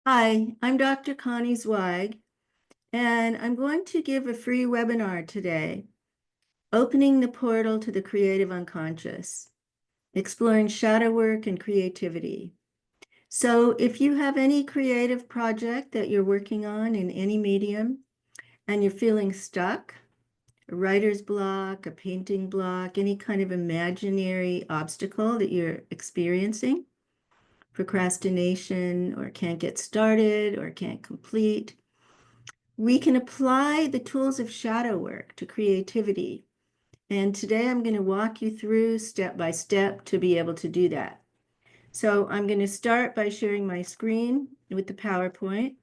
Hi, I'm Dr. Connie Zweig, and I'm going to give a free webinar today, Opening the Portal to the Creative Unconscious, exploring shadow work and creativity. So if you have any creative project that you're working on in any medium, and you're feeling stuck, a writer's block, a painting block, any kind of imaginary obstacle that you're experiencing, procrastination, or can't get started, or can't complete, we can apply the tools of shadow work to creativity. And today I'm going to walk you through step by step to be able to do that. So I'm going to start by sharing my screen with the PowerPoint.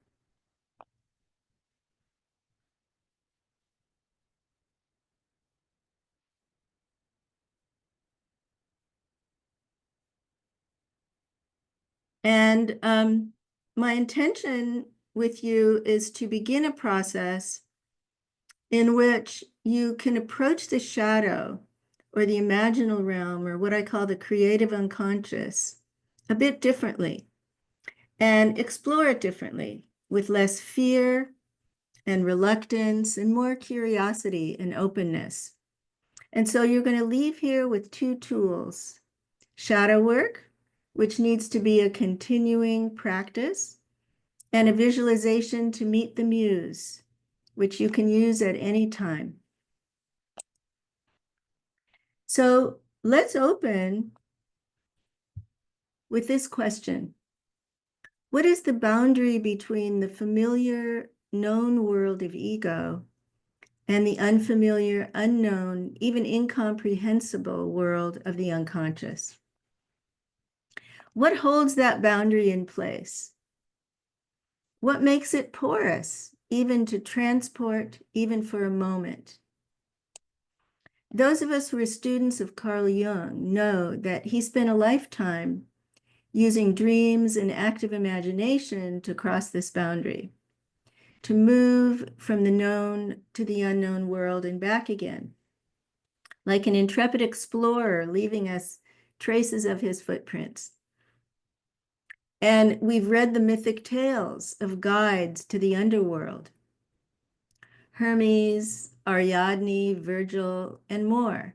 And my intention with you is to begin a process in which you can approach the shadow or the imaginal realm, or what I call the creative unconscious, a bit differently and explore it differently with less fear and reluctance and more curiosity and openness. And so you're going to leave here with two tools: shadow work, which needs to be a continuing practice, and a visualization to meet the muse, which you can use at any time. So let's open with this question. What is the boundary between the familiar, known world of ego and the unfamiliar, unknown, even incomprehensible world of the unconscious? What holds that boundary in place? What makes it porous, even to transport, even for a moment? Those of us who are students of Carl Jung know that he spent a lifetime using dreams and active imagination to cross this boundary, to move from the known to the unknown world and back again, like an intrepid explorer leaving us traces of his footprints. And we've read the mythic tales of guides to the underworld: Hermes, Ariadne, Virgil, and more.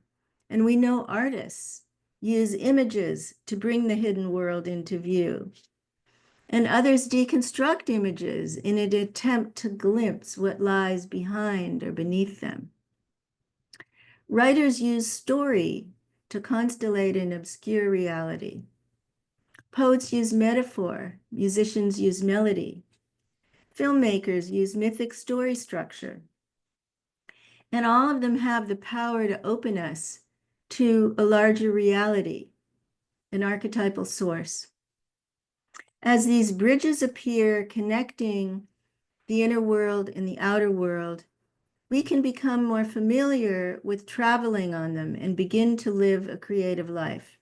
And we know artists use images to bring the hidden world into view. And others deconstruct images in an attempt to glimpse what lies behind or beneath them. Writers use story to constellate an obscure reality. Poets use metaphor, musicians use melody, filmmakers use mythic story structure. And all of them have the power to open us to a larger reality, an archetypal source. As these bridges appear connecting the inner world and the outer world, we can become more familiar with traveling on them and begin to live a creative life.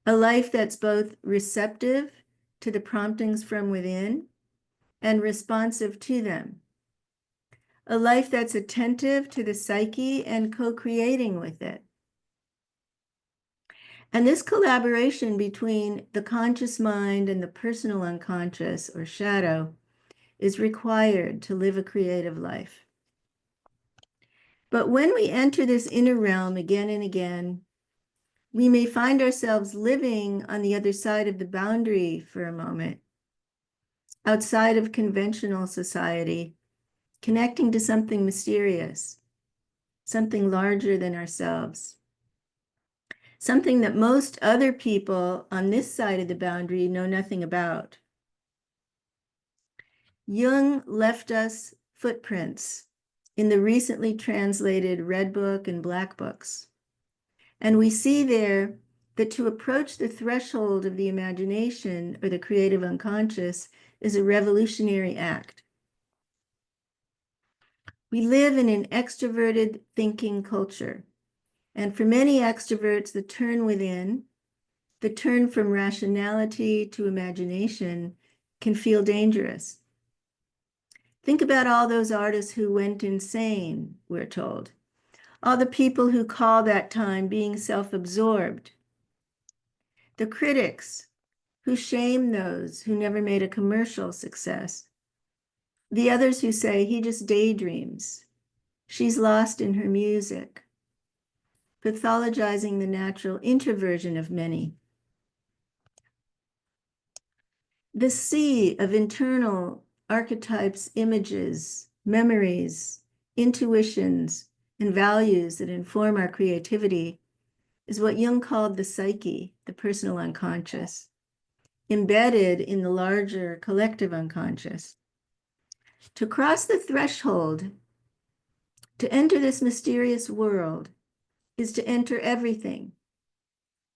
A life that's both receptive to the promptings from within and responsive to them. A life that's attentive to the psyche and co-creating with it. And this collaboration between the conscious mind and the personal unconscious, or shadow, is required to live a creative life. But when we enter this inner realm again and again, we may find ourselves living on the other side of the boundary for a moment, outside of conventional society, connecting to something mysterious, something larger than ourselves, something that most other people on this side of the boundary know nothing about. Jung left us footprints in the recently translated Red Book and Black Books. And we see there that to approach the threshold of the imagination or the creative unconscious is a revolutionary act. We live in an extroverted thinking culture. And for many extroverts, the turn within, the turn from rationality to imagination, can feel dangerous. Think about all those artists who went insane, we're told. All the people who call that time being self-absorbed. The critics who shame those who never made a commercial success. The others who say he just daydreams. She's lost in her music, pathologizing the natural introversion of many. The sea of internal archetypes, images, memories, intuitions, and values that inform our creativity is what Jung called the psyche, the personal unconscious, embedded in the larger collective unconscious. To cross the threshold, to enter this mysterious world, is to enter everything,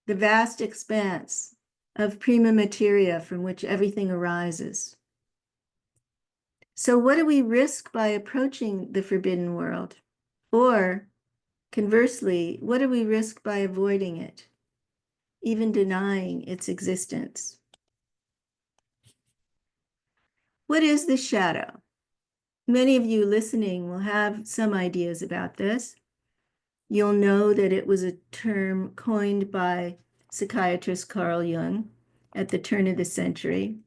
the vast expanse of prima materia from which everything arises. So what do we risk by approaching the forbidden world? Or conversely, what do we risk by avoiding it, even denying its existence? What is the shadow? Many of you listening will have some ideas about this. You'll know that it was a term coined by psychiatrist Carl Jung at the turn of the century,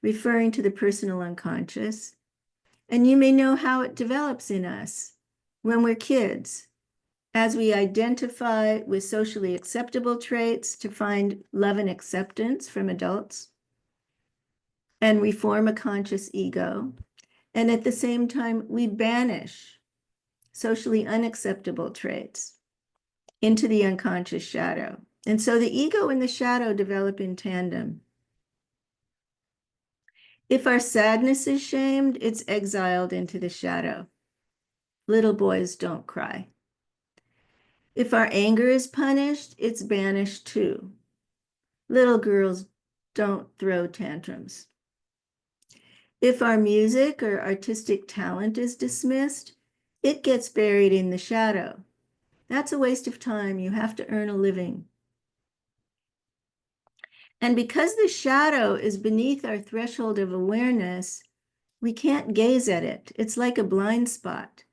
referring to the personal unconscious. And you may know how it develops in us when we're kids, as we identify with socially acceptable traits to find love and acceptance from adults, and we form a conscious ego. And at the same time, we banish socially unacceptable traits into the unconscious shadow. And so the ego and the shadow develop in tandem. If our sadness is shamed, it's exiled into the shadow. Little boys don't cry. If our anger is punished, it's banished too. Little girls don't throw tantrums. If our music or artistic talent is dismissed, it gets buried in the shadow. That's a waste of time. You have to earn a living. And because the shadow is beneath our threshold of awareness, we can't gaze at it. It's like a blind spot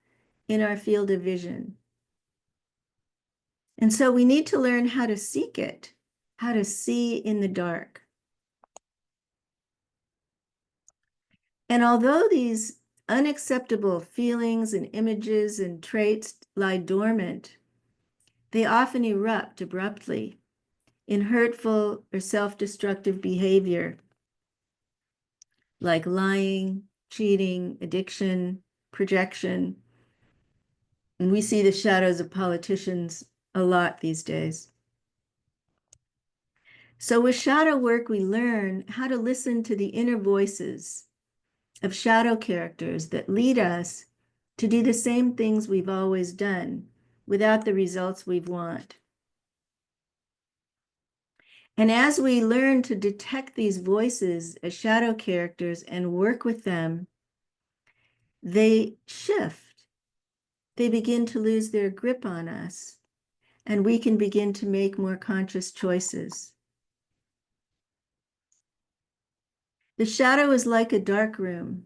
in our field of vision. And so we need to learn how to seek it, how to see in the dark. And although these unacceptable feelings and images and traits lie dormant, they often erupt abruptly in hurtful or self-destructive behavior, like lying, cheating, addiction, projection. And we see the shadows of politicians a lot these days. So with shadow work, we learn how to listen to the inner voices of shadow characters that lead us to do the same things we've always done without the results we want. And as we learn to detect these voices as shadow characters and work with them, they shift. They begin to lose their grip on us, and we can begin to make more conscious choices. The shadow is like a dark room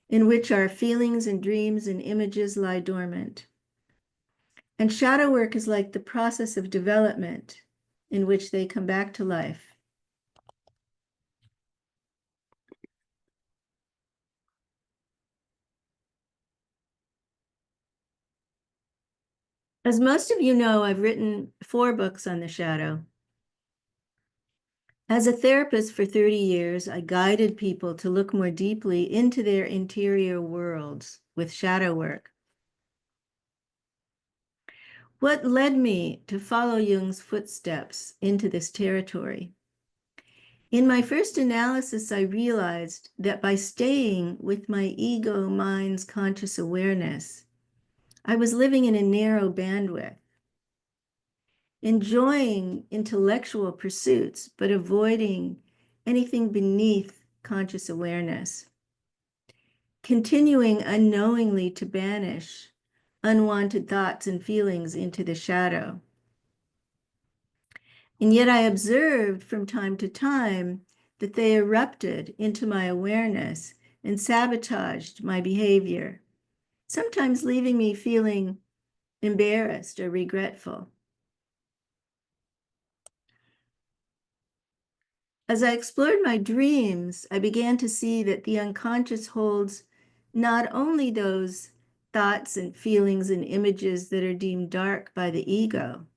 in which our feelings and dreams and images lie dormant. And shadow work is like the process of development in which they come back to life. As most of you know, I've written 4 books on the shadow. As a therapist for 30 years, I guided people to look more deeply into their interior worlds with shadow work. What led me to follow Jung's footsteps into this territory? In my first analysis, I realized that by staying with my ego mind's conscious awareness, I was living in a narrow bandwidth, enjoying intellectual pursuits, but avoiding anything beneath conscious awareness, continuing unknowingly to banish unwanted thoughts and feelings into the shadow. And yet I observed from time to time that they erupted into my awareness and sabotaged my behavior, sometimes leaving me feeling embarrassed or regretful. As I explored my dreams, I began to see that the unconscious holds not only those thoughts and feelings and images that are deemed dark by the ego,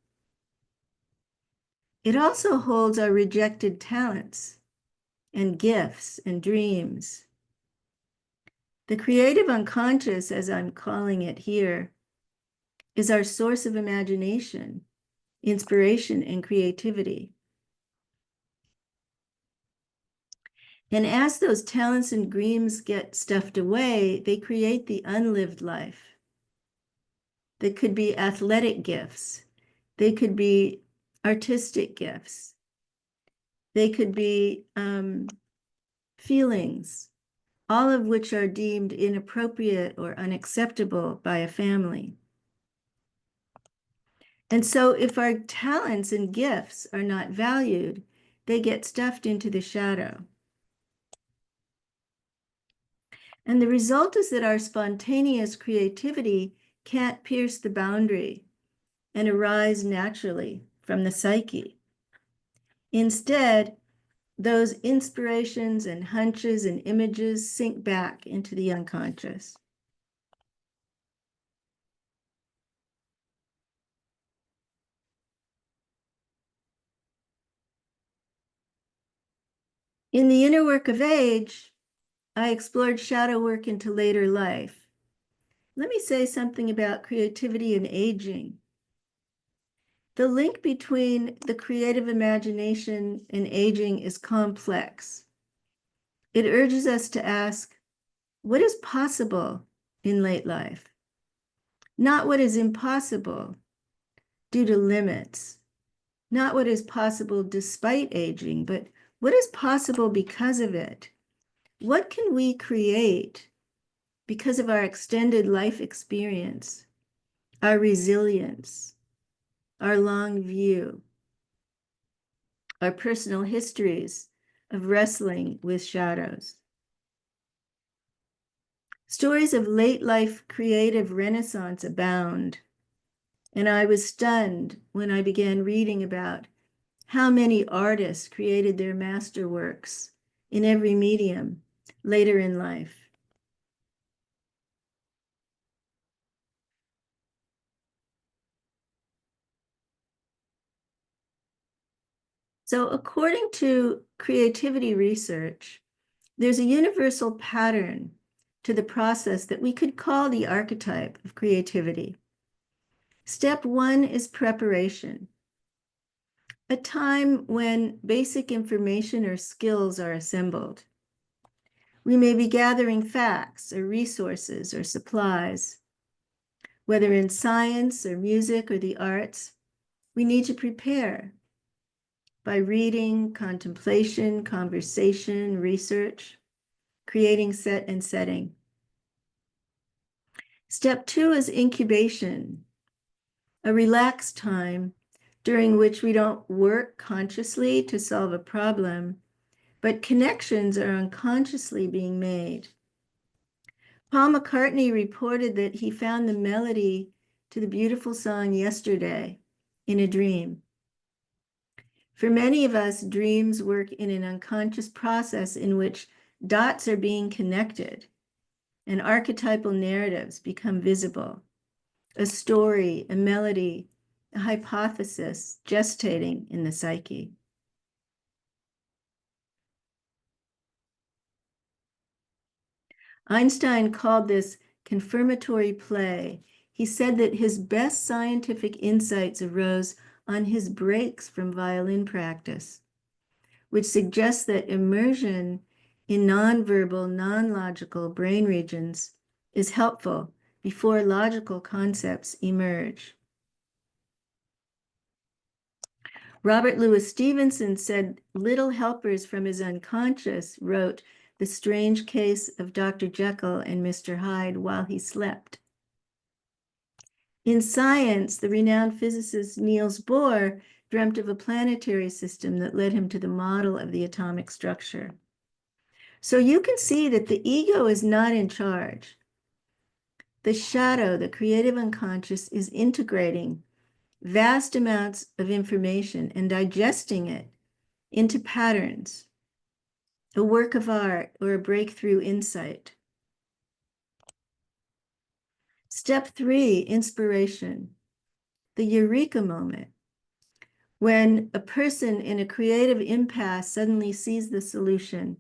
it also holds our rejected talents and gifts and dreams. The creative unconscious, as I'm calling it here, is our source of imagination, inspiration, and creativity. And as those talents and dreams get stuffed away, they create the unlived life. They could be athletic gifts. They could be artistic gifts. They could be feelings, all of which are deemed inappropriate or unacceptable by a family. And so if our talents and gifts are not valued, they get stuffed into the shadow. And the result is that our spontaneous creativity can't pierce the boundary and arise naturally from the psyche. Instead, those inspirations and hunches and images sink back into the unconscious. In the inner work of age, I explored shadow work into later life. Let me say something about creativity and aging. The link between the creative imagination and aging is complex. It urges us to ask, what is possible in late life? Not what is impossible due to limits, not what is possible despite aging, but what is possible because of it? What can we create because of our extended life experience, our resilience, our long view, our personal histories of wrestling with shadows? Stories of late life creative renaissance abound, and I was stunned when I began reading about how many artists created their masterworks in every medium later in life. So according to creativity research, there's a universal pattern to the process that we could call the archetype of creativity. Step one is preparation, a time when basic information or skills are assembled. We may be gathering facts or resources or supplies. Whether in science or music or the arts, we need to prepare by reading, contemplation, conversation, research, creating set and setting. Step two is incubation, a relaxed time during which we don't work consciously to solve a problem, but connections are unconsciously being made. Paul McCartney reported that he found the melody to the beautiful song Yesterday in a dream. For many of us, dreams work in an unconscious process in which dots are being connected and archetypal narratives become visible. A story, a melody, a hypothesis gestating in the psyche. Einstein called this confirmatory play. He said that his best scientific insights arose on his breaks from violin practice, which suggests that immersion in nonverbal, non-logical brain regions is helpful before logical concepts emerge. Robert Louis Stevenson said little helpers from his unconscious wrote The Strange Case of Dr. Jekyll and Mr. Hyde while he slept. In science, the renowned physicist Niels Bohr dreamt of a planetary system that led him to the model of the atomic structure. So you can see that the ego is not in charge. The shadow, the creative unconscious, is integrating vast amounts of information and digesting it into patterns, a work of art, or a breakthrough insight. Step 3, inspiration, the eureka moment, when a person in a creative impasse suddenly sees the solution.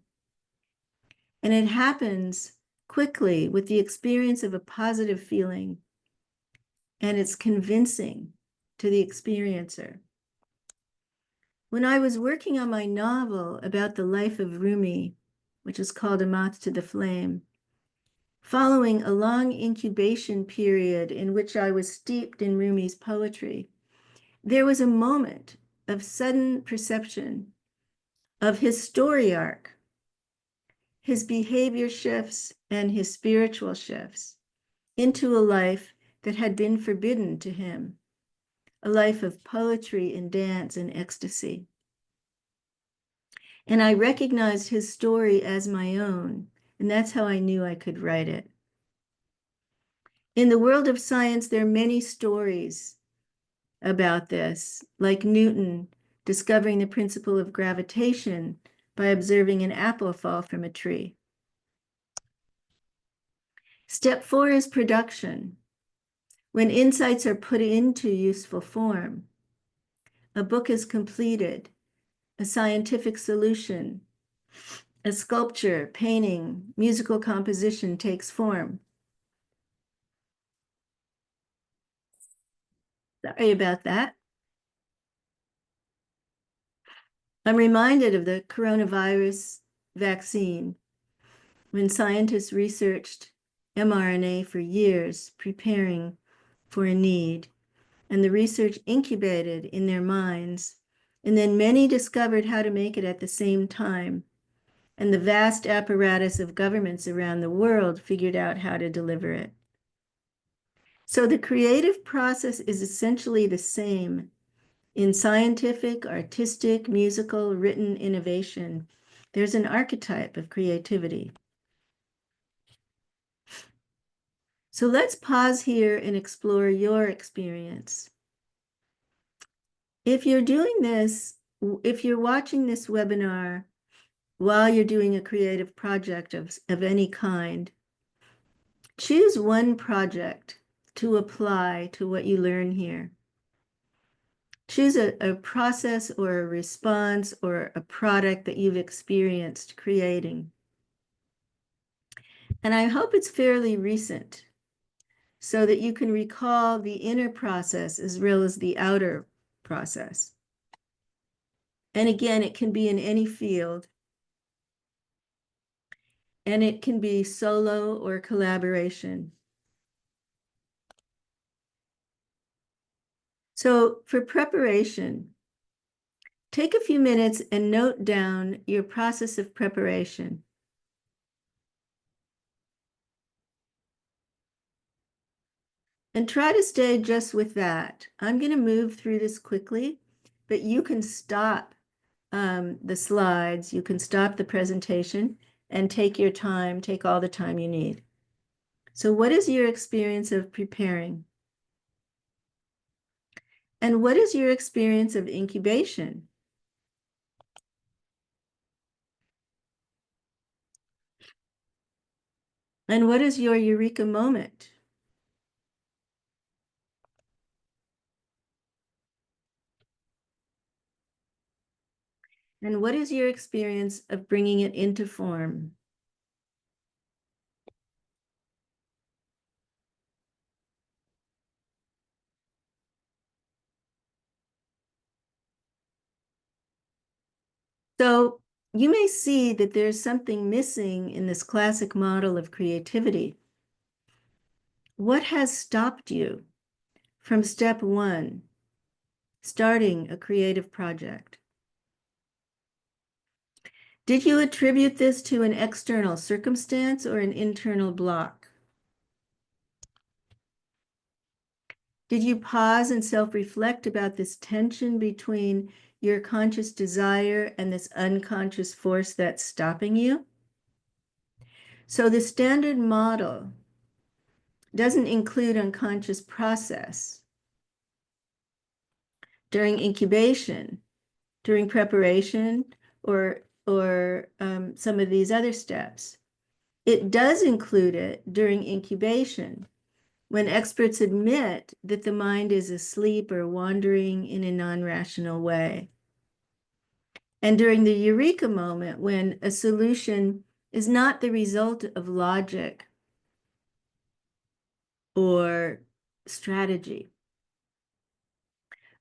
And it happens quickly with the experience of a positive feeling, and it's convincing to the experiencer. When I was working on my novel about the life of Rumi, which is called A Moth to the Flame, following a long incubation period in which I was steeped in Rumi's poetry, there was a moment of sudden perception of his story arc, his behavior shifts, and his spiritual shifts into a life that had been forbidden to him, a life of poetry and dance and ecstasy. And I recognized his story as my own, and that's how I knew I could write it. In the world of science, there are many stories about this, like Newton discovering the principle of gravitation by observing an apple fall from a tree. Step 4 is production. When insights are put into useful form, a book is completed, a scientific solution, a sculpture, painting, musical composition takes form. Sorry about that. I'm reminded of the coronavirus vaccine when scientists researched mRNA for years, preparing for a need, and the research incubated in their minds, and then many discovered how to make it at the same time, and the vast apparatus of governments around the world figured out how to deliver it. So the creative process is essentially the same in scientific, artistic, musical, written innovation. There's an archetype of creativity. So let's pause here and explore your experience. If you're doing this, if you're watching this webinar while you're doing a creative project of any kind, choose one project to apply to what you learn here. Choose a process or a response or a product that you've experienced creating. And I hope it's fairly recent so that you can recall the inner process as well as the outer process. And again, it can be in any field. And it can be solo or collaboration. So for preparation, take a few minutes and note down your process of preparation. And try to stay just with that. I'm going to move through this quickly, but you can stop the slides, you can stop the presentation and take your time, take all the time you need. So what is your experience of preparing? And what is your experience of incubation? And what is your eureka moment? And what is your experience of bringing it into form? So you may see that there's something missing in this classic model of creativity. What has stopped you from step 1, starting a creative project? Did you attribute this to an external circumstance or an internal block? Did you pause and self-reflect about this tension between your conscious desire and this unconscious force that's stopping you? So the standard model doesn't include unconscious process. During incubation, during preparation or some of these other steps. It does include it during incubation, when experts admit that the mind is asleep or wandering in a non-rational way. And during the eureka moment, when a solution is not the result of logic or strategy.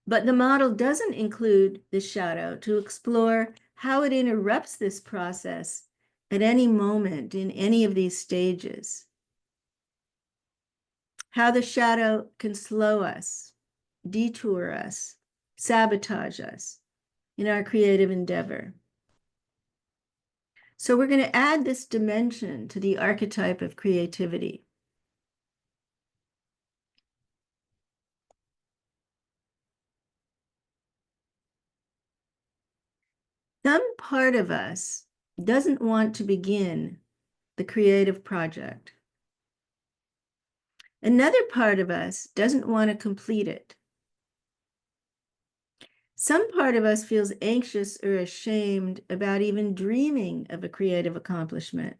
But the model doesn't include the shadow to explore how it interrupts this process at any moment in any of these stages. How the shadow can slow us, detour us, sabotage us in our creative endeavor. So we're going to add this dimension to the archetype of creativity. Some part of us doesn't want to begin the creative project. Another part of us doesn't want to complete it. Some part of us feels anxious or ashamed about even dreaming of a creative accomplishment.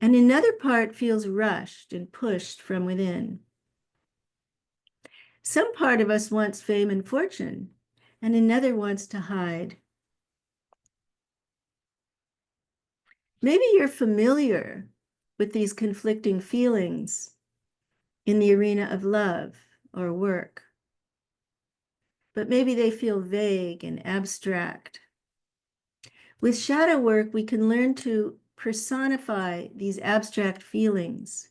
And another part feels rushed and pushed from within. Some part of us wants fame and fortune, and another wants to hide. Maybe you're familiar with these conflicting feelings in the arena of love or work, but maybe they feel vague and abstract. With shadow work, we can learn to personify these abstract feelings,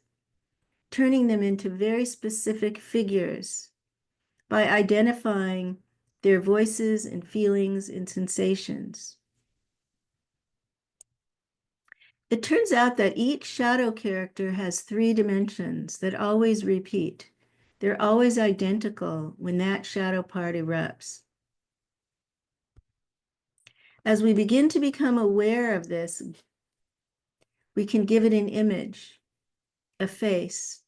turning them into very specific figures by identifying their voices and feelings and sensations. It turns out that each shadow character has 3 dimensions that always repeat. They're always identical when that shadow part erupts. As we begin to become aware of this, we can give it an image, a face,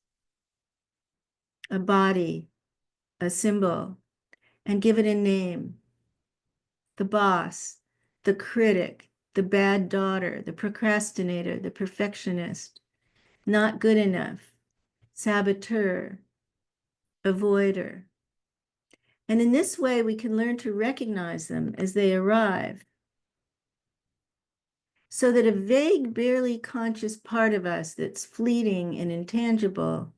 a body, a symbol, and give it a name. The boss, the critic, the bad daughter, the procrastinator, the perfectionist, not good enough, saboteur, avoider. And in this way, we can learn to recognize them as they arrive, so that a vague, barely conscious part of us that's fleeting and intangible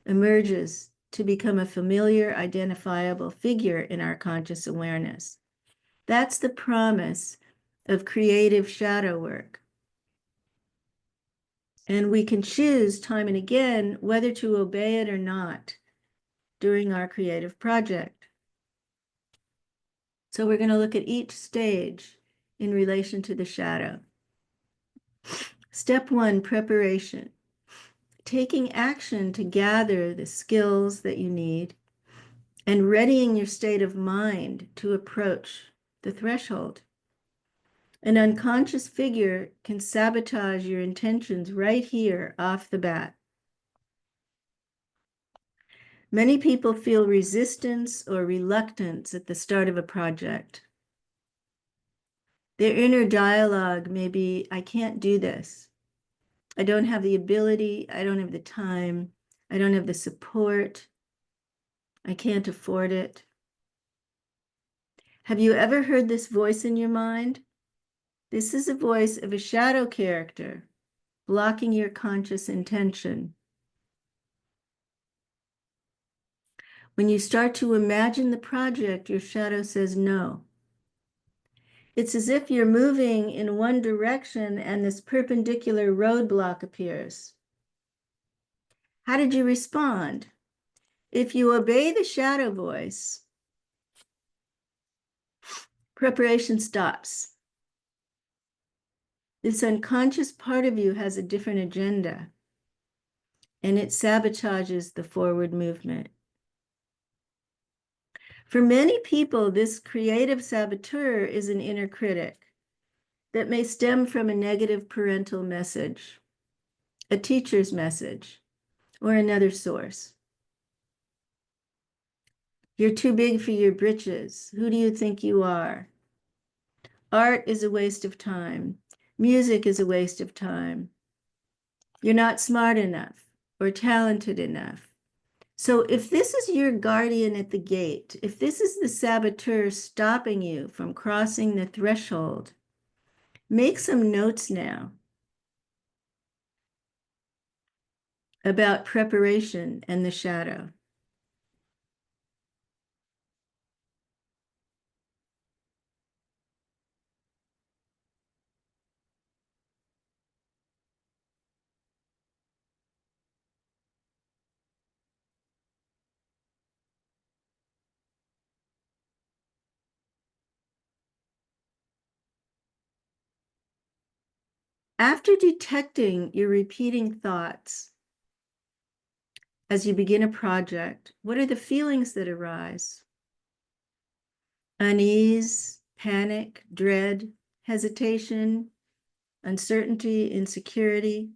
emerges to become a familiar, identifiable figure in our conscious awareness. That's the promise of creative shadow work. And we can choose time and again whether to obey it or not during our creative project. So we're going to look at each stage in relation to the shadow. Step 1, preparation. Taking action to gather the skills that you need and readying your state of mind to approach the threshold. An unconscious figure can sabotage your intentions right here off the bat. Many people feel resistance or reluctance at the start of a project. Their inner dialogue may be, I can't do this. I don't have the ability. I don't have the time. I don't have the support. I can't afford it. Have you ever heard this voice in your mind? This is a voice of a shadow character blocking your conscious intention. When you start to imagine the project, your shadow says no. It's as if you're moving in one direction and this perpendicular roadblock appears. How did you respond? If you obey the shadow voice, preparation stops. This unconscious part of you has a different agenda, and it sabotages the forward movement. For many people, this creative saboteur is an inner critic that may stem from a negative parental message, a teacher's message, or another source. You're too big for your britches. Who do you think you are? Art is a waste of time. Music is a waste of time. You're not smart enough or talented enough. So if this is your guardian at the gate, if this is the saboteur stopping you from crossing the threshold, make some notes now about preparation and the shadow. After detecting your repeating thoughts as you begin a project, what are the feelings that arise? Unease, panic, dread, hesitation, uncertainty, insecurity.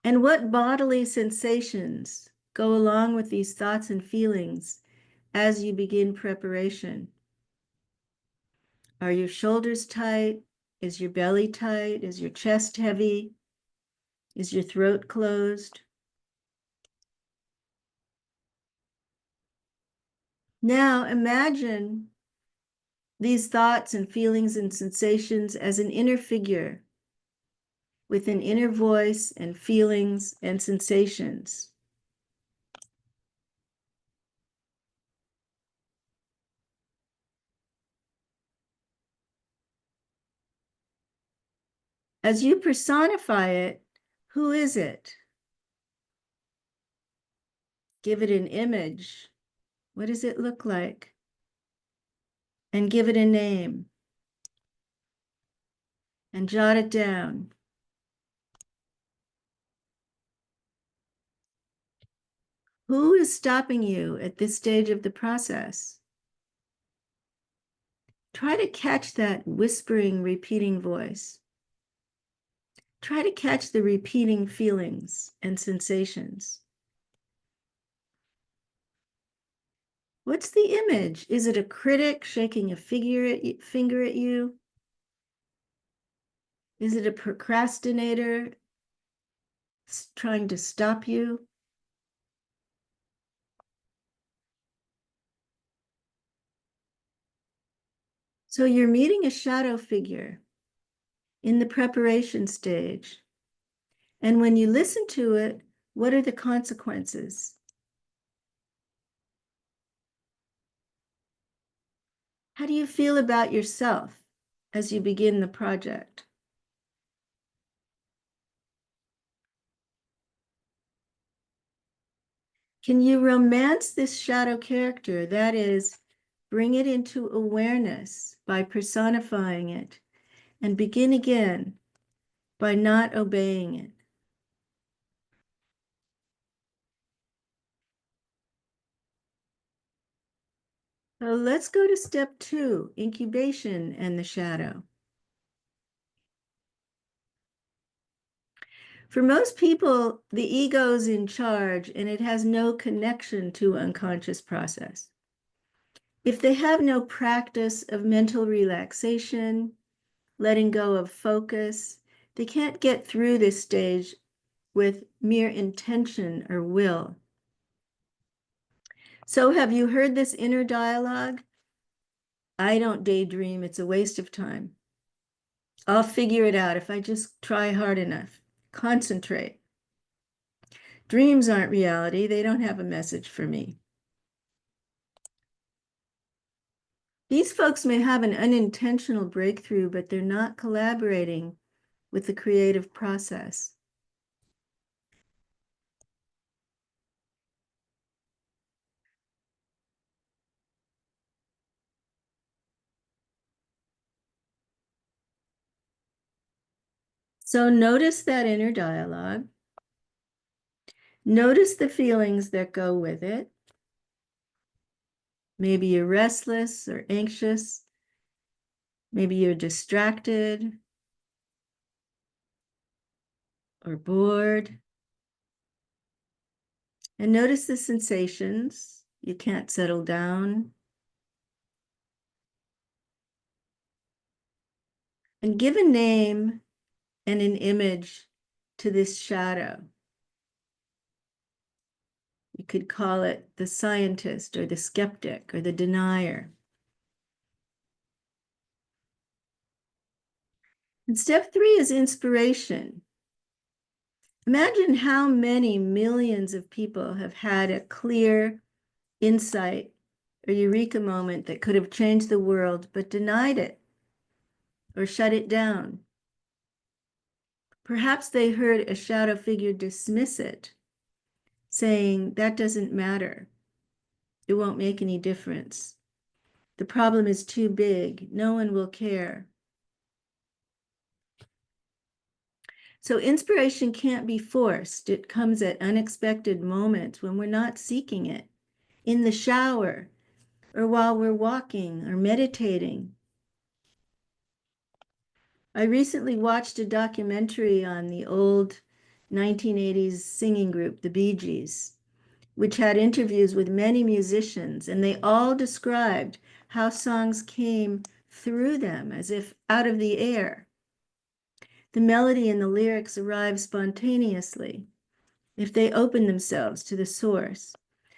And what bodily sensations go along with these thoughts and feelings as you begin preparation? Are your shoulders tight? Is your belly tight? Is your chest heavy? Is your throat closed? Now imagine these thoughts and feelings and sensations as an inner figure with an inner voice and feelings and sensations. As you personify it, who is it? Give it an image. What does it look like? And give it a name. And jot it down. Who is stopping you at this stage of the process? Try to catch that whispering, repeating voice. Try to catch the repeating feelings and sensations. What's the image? Is it a critic shaking a finger at you? Is it a procrastinator trying to stop you? So you're meeting a shadow figure in the preparation stage. And when you listen to it, what are the consequences? How do you feel about yourself as you begin the project? Can you romance this shadow character? That is, bring it into awareness by personifying it, and begin again by not obeying it. So let's go to step 2, incubation and the shadow. For most people, the ego is in charge and it has no connection to unconscious process. If they have no practice of mental relaxation, letting go of focus, they can't get through this stage with mere intention or will. So have you heard this inner dialogue? I don't daydream, it's a waste of time. I'll figure it out if I just try hard enough. Concentrate. Dreams aren't reality, they don't have a message for me. These folks may have an unintentional breakthrough, but they're not collaborating with the creative process. So notice that inner dialogue. Notice the feelings that go with it. Maybe you're restless or anxious. Maybe you're distracted or bored. And notice the sensations. You can't settle down. And give a name and an image to this shadow. You could call it the scientist or the skeptic or the denier. And step 3 is inspiration. Imagine how many millions of people have had a clear insight or eureka moment that could have changed the world, but denied it or shut it down. Perhaps they heard a shadow figure dismiss it, saying, that doesn't matter. It won't make any difference. The problem is too big. No one will care. So inspiration can't be forced. It comes at unexpected moments when we're not seeking it, in the shower, or while we're walking or meditating. I recently watched a documentary on the old 1980s singing group, the Bee Gees, which had interviews with many musicians, and they all described how songs came through them as if out of the air. The melody and the lyrics arrive spontaneously if they open themselves to the source.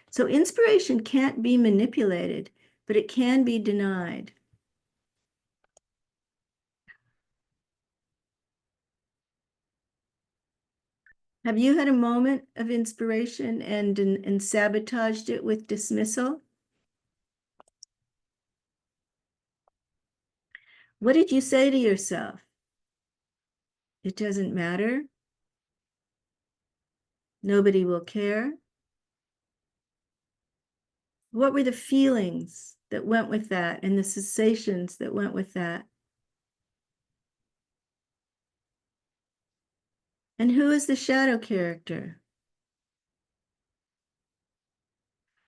So inspiration can't be manipulated, but it can be denied. Have you had a moment of inspiration and sabotaged it with dismissal? What did you say to yourself? It doesn't matter. Nobody will care. What were the feelings that went with that and the sensations that went with that? And who is the shadow character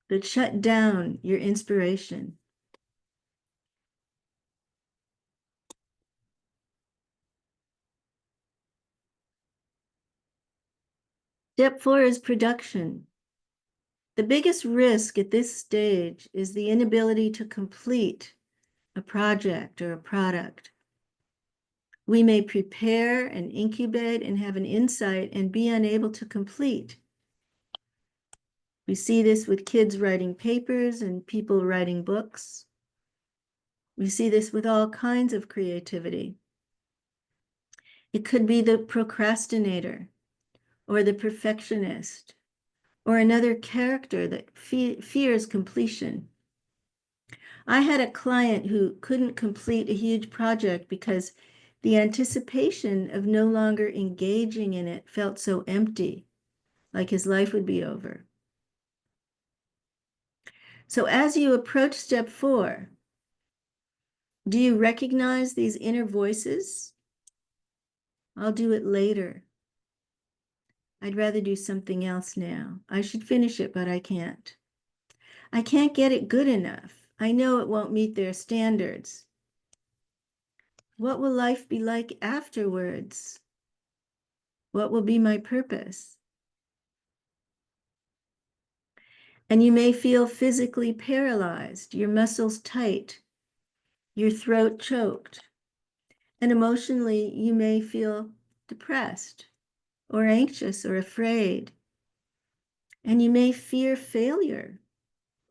that shut down your inspiration? Step 4 is production. The biggest risk at this stage is the inability to complete a project or a product. We may prepare and incubate and have an insight and be unable to complete. We see this with kids writing papers and people writing books. We see this with all kinds of creativity. It could be the procrastinator or the perfectionist or another character that fears completion. I had a client who couldn't complete a huge project because the anticipation of no longer engaging in it felt so empty, like his life would be over. So as you approach step 4, do you recognize these inner voices? I'll do it later. I'd rather do something else now. I should finish it, but I can't. I can't get it good enough. I know it won't meet their standards. What will life be like afterwards? What will be my purpose? And you may feel physically paralyzed, your muscles tight, your throat choked. And emotionally, you may feel depressed or anxious or afraid. And you may fear failure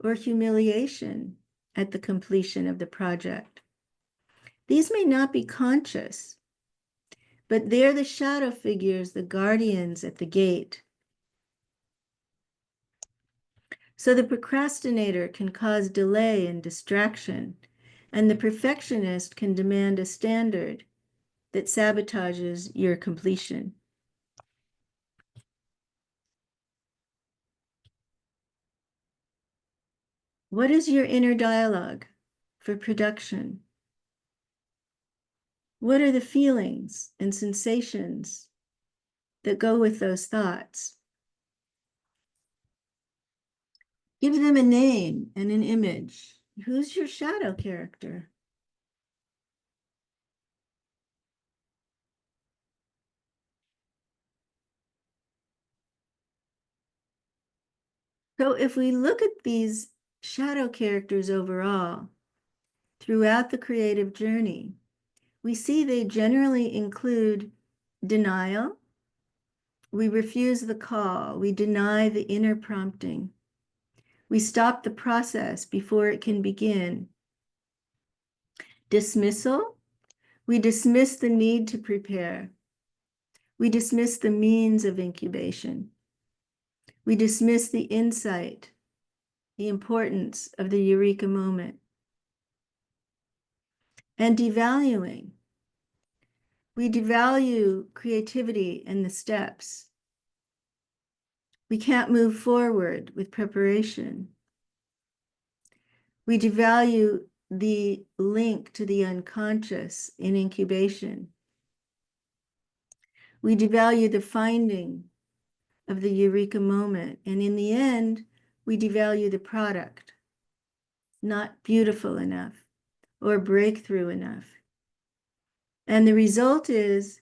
or humiliation at the completion of the project. These may not be conscious, but they're the shadow figures, the guardians at the gate. So the procrastinator can cause delay and distraction, and the perfectionist can demand a standard that sabotages your completion. What is your inner dialogue for production? What are the feelings and sensations that go with those thoughts? Give them a name and an image. Who's your shadow character? So if we look at these shadow characters overall, throughout the creative journey, we see they generally include denial. We refuse the call. We deny the inner prompting. We stop the process before it can begin. Dismissal. We dismiss the need to prepare. We dismiss the means of incubation. We dismiss the insight, the importance of the eureka moment. And devaluing. We devalue creativity and the steps. We can't move forward with preparation. We devalue the link to the unconscious in incubation. We devalue the finding of the eureka moment. And in the end, we devalue the product, not beautiful enough or breakthrough enough. And the result is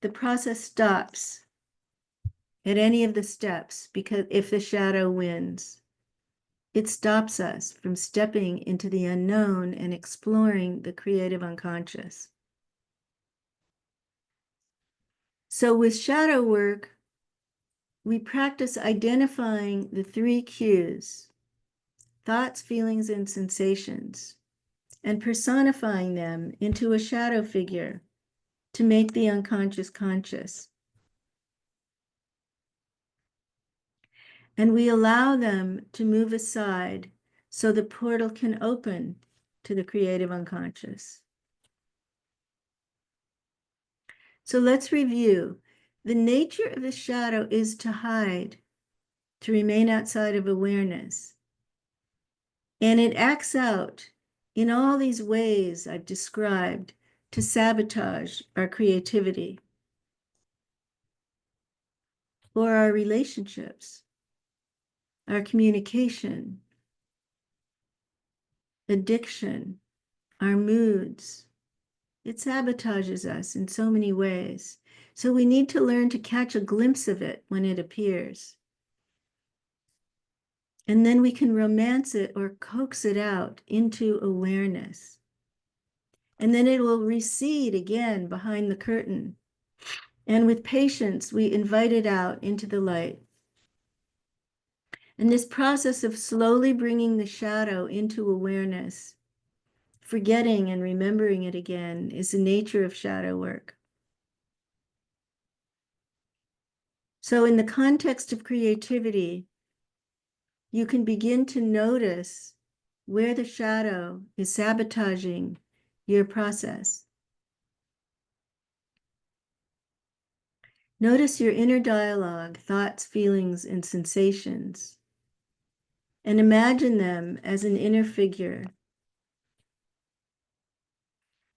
the process stops at any of the steps, because if the shadow wins, it stops us from stepping into the unknown and exploring the creative unconscious. So with shadow work, we practice identifying the 3 cues, thoughts, feelings, and sensations, and personifying them into a shadow figure to make the unconscious conscious. And we allow them to move aside so the portal can open to the creative unconscious. So let's review. The nature of the shadow is to hide, to remain outside of awareness. And it acts out in all these ways I've described to sabotage our creativity or our relationships, our communication, addiction, our moods. It sabotages us in so many ways. So we need to learn to catch a glimpse of it when it appears. And then we can romance it or coax it out into awareness. And then it will recede again behind the curtain. And with patience, we invite it out into the light. And this process of slowly bringing the shadow into awareness, forgetting and remembering it again, is the nature of shadow work. So in the context of creativity, you can begin to notice where the shadow is sabotaging your process. Notice your inner dialogue, thoughts, feelings, and sensations, and imagine them as an inner figure.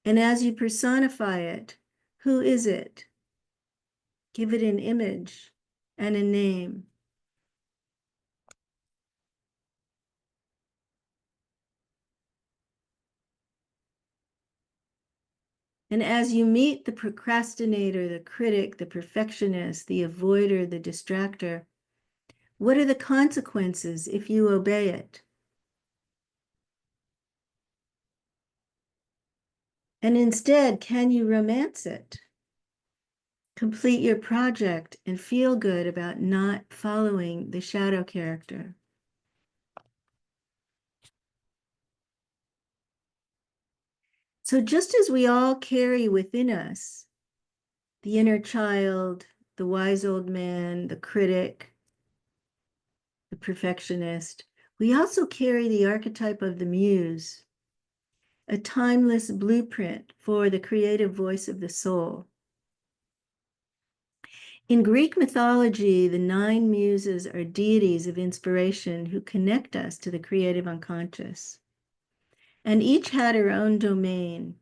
And as you personify it, who is it? Give it an image and a name. And as you meet the procrastinator, the critic, the perfectionist, the avoider, the distractor, what are the consequences if you obey it? And instead, can you romance it? Complete your project and feel good about not following the shadow character. So just as we all carry within us the inner child, the wise old man, the critic, the perfectionist, we also carry the archetype of the muse, a timeless blueprint for the creative voice of the soul. In Greek mythology, the 9 muses are deities of inspiration who connect us to the creative unconscious. And each had her own domain.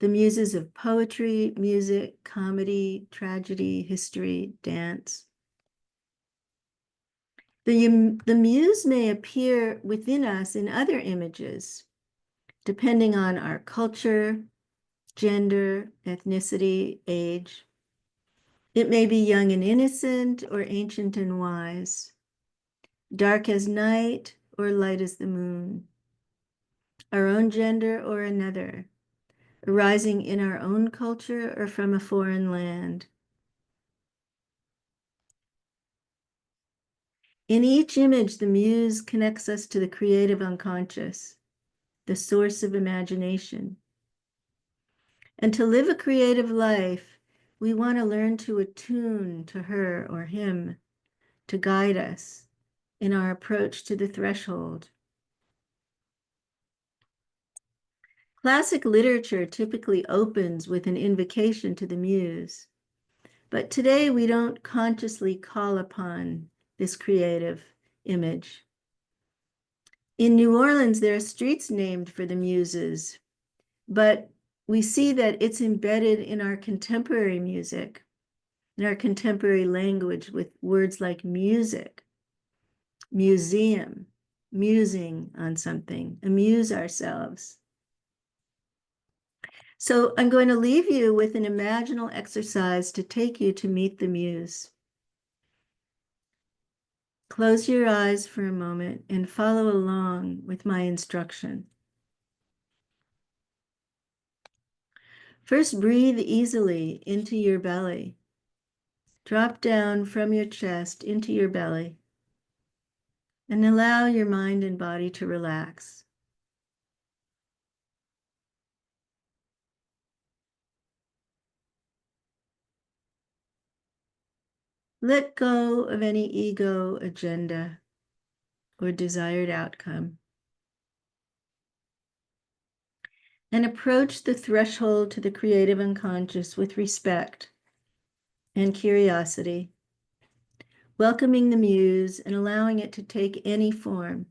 The muses of poetry, music, comedy, tragedy, history, dance. The muse may appear within us in other images, depending on our culture, gender, ethnicity, age. It may be young and innocent or ancient and wise. dark as night or light as the moon, our own gender or another, arising in our own culture or from a foreign land. In each image, the muse connects us to the creative unconscious, the source of imagination. And to live a creative life, we want to learn to attune to her or him to guide us in our approach to the threshold. Classic literature typically opens with an invocation to the muse, but today we don't consciously call upon this creative image. In New Orleans, there are streets named for the muses, but we see that it's embedded in our contemporary music, in our contemporary language with words like music, museum, musing on something, amuse ourselves. So I'm going to leave you with an imaginal exercise to take you to meet the muse. Close your eyes for a moment and follow along with my instruction. First, breathe easily into your belly. Drop down from your chest into your belly and allow your mind and body to relax. Let go of any ego agenda or desired outcome and approach the threshold to the creative unconscious with respect and curiosity, welcoming the muse and allowing it to take any form.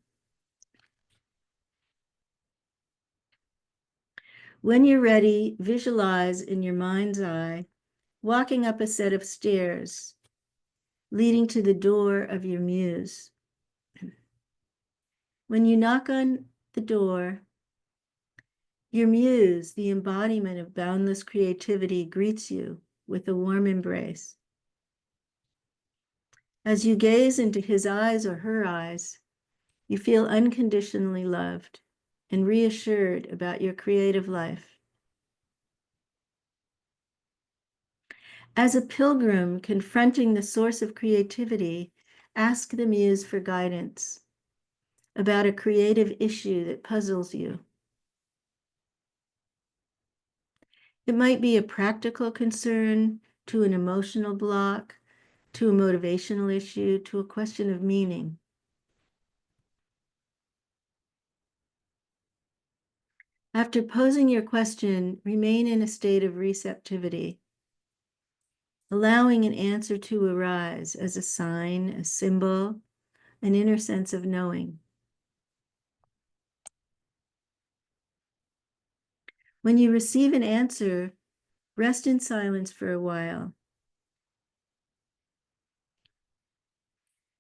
When you're ready, visualize in your mind's eye walking up a set of stairs leading to the door of your muse. When you knock on the door, your muse, the embodiment of boundless creativity, greets you with a warm embrace. As you gaze into his eyes or her eyes, you feel unconditionally loved and reassured about your creative life. As a pilgrim confronting the source of creativity, ask the muse for guidance about a creative issue that puzzles you. It might be a practical concern, to an emotional block, to a motivational issue, to a question of meaning. After posing your question, remain in a state of receptivity, allowing an answer to arise as a sign, a symbol, an inner sense of knowing. When you receive an answer, rest in silence for a while.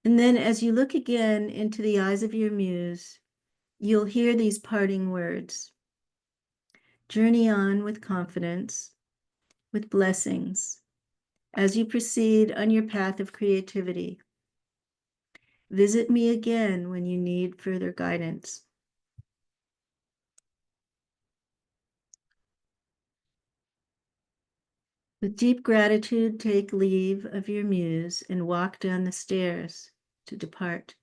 And then as you look again into the eyes of your muse, you'll hear these parting words. Journey on with confidence, with blessings, as you proceed on your path of creativity. Visit me again when you need further guidance. With deep gratitude, take leave of your muse and walk down the stairs to depart.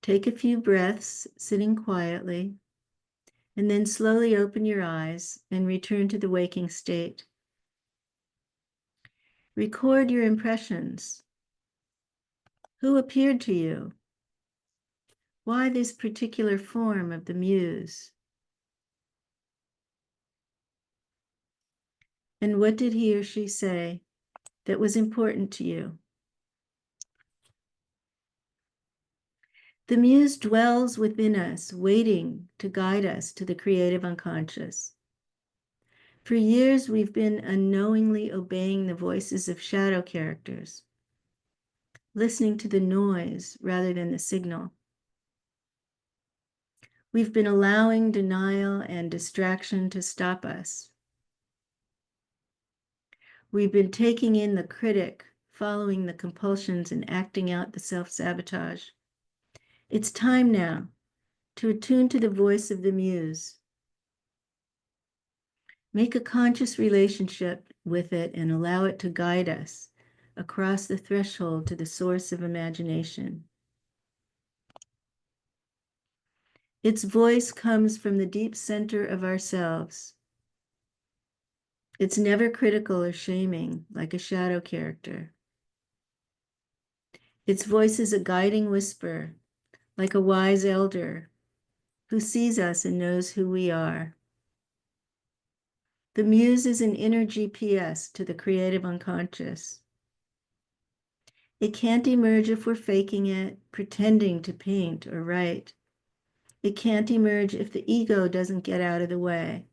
Take a few breaths, sitting quietly, and then slowly open your eyes and return to the waking state. Record your impressions. Who appeared to you? Why this particular form of the muse? And what did he or she say that was important to you? The muse dwells within us, waiting to guide us to the creative unconscious. For years, we've been unknowingly obeying the voices of shadow characters, listening to the noise rather than the signal. We've been allowing denial and distraction to stop us. We've been taking in the critic following the compulsions and acting out the self-sabotage. It's time now to attune to the voice of the muse. Make a conscious relationship with it and allow it to guide us across the threshold to the source of imagination. Its voice comes from the deep center of ourselves. It's never critical or shaming, like a shadow character. Its voice is a guiding whisper, like a wise elder who sees us and knows who we are. The muse is an inner GPS to the creative unconscious. It can't emerge if we're faking it, pretending to paint or write. It can't emerge if the ego doesn't get out of the way,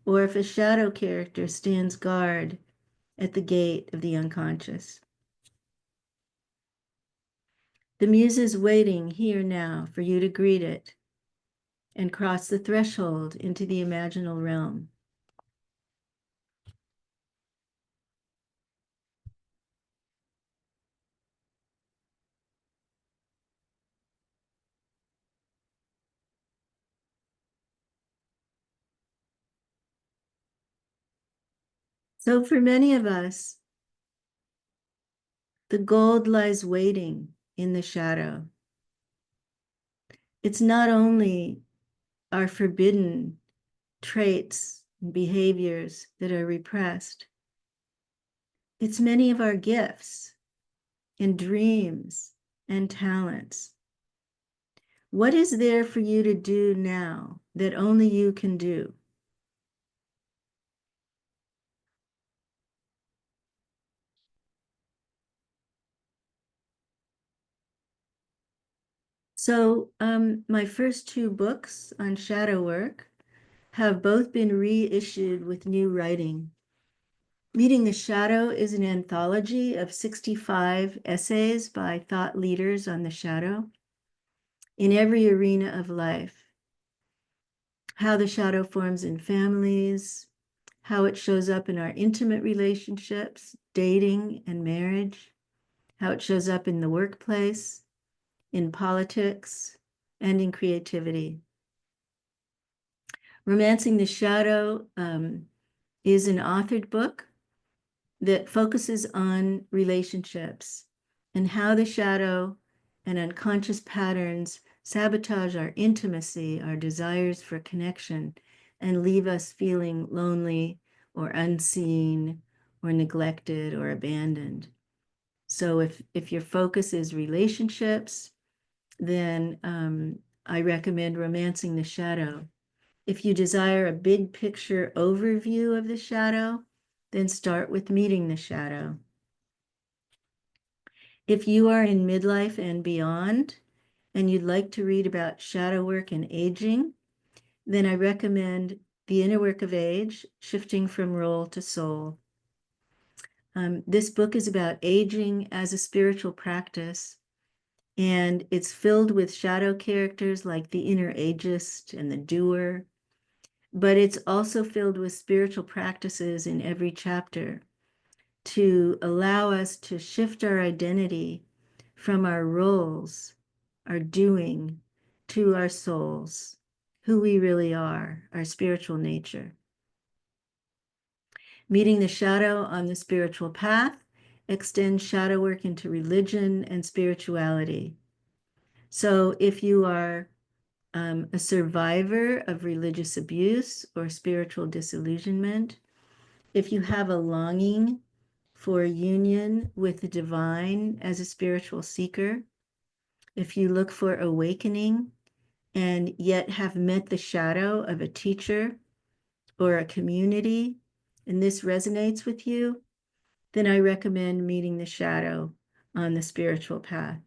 or if a shadow character stands guard at the gate of the unconscious. The muse is waiting here now for you to greet it and cross the threshold into the imaginal realm. So for many of us, the gold lies waiting in the shadow. It's not only our forbidden traits and behaviors that are repressed, it's many of our gifts and dreams and talents. What is there for you to do now that only you can do? So my first two books on shadow work have both been reissued with new writing. Meeting the Shadow is an anthology of 65 essays by thought leaders on the shadow in every arena of life. How the shadow forms in families, how it shows up in our intimate relationships, dating and marriage, how it shows up in the workplace, in politics, and in creativity. Romancing the Shadow is an authored book that focuses on relationships and how the shadow and unconscious patterns sabotage our intimacy, our desires for connection, and leave us feeling lonely or unseen or neglected or abandoned. So if your focus is relationships, then I recommend Romancing the Shadow. If you desire a big picture overview of the shadow, then start with Meeting the Shadow. If you are in midlife and beyond, and you'd like to read about shadow work and aging, then I recommend The Inner Work of Age, Shifting from Role to Soul. This book is about aging as a spiritual practice, and it's filled with shadow characters like the inner ageist and the doer, but it's also filled with spiritual practices in every chapter to allow us to shift our identity from our roles, our doing, to our souls, who we really are, our spiritual nature. Meeting the Shadow on the Spiritual Path extends shadow work into religion and spirituality. So if you are a survivor of religious abuse or spiritual disillusionment, if you have a longing for union with the divine as a spiritual seeker, if you look for awakening and yet have met the shadow of a teacher or a community, and this resonates with you, then I recommend Meeting the Shadow on the Spiritual Path.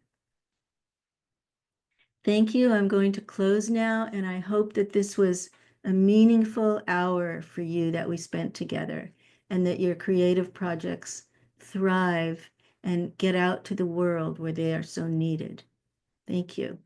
Thank you. I'm going to close now, and I hope that this was a meaningful hour for you that we spent together, and that your creative projects thrive and get out to the world where they are so needed. Thank you.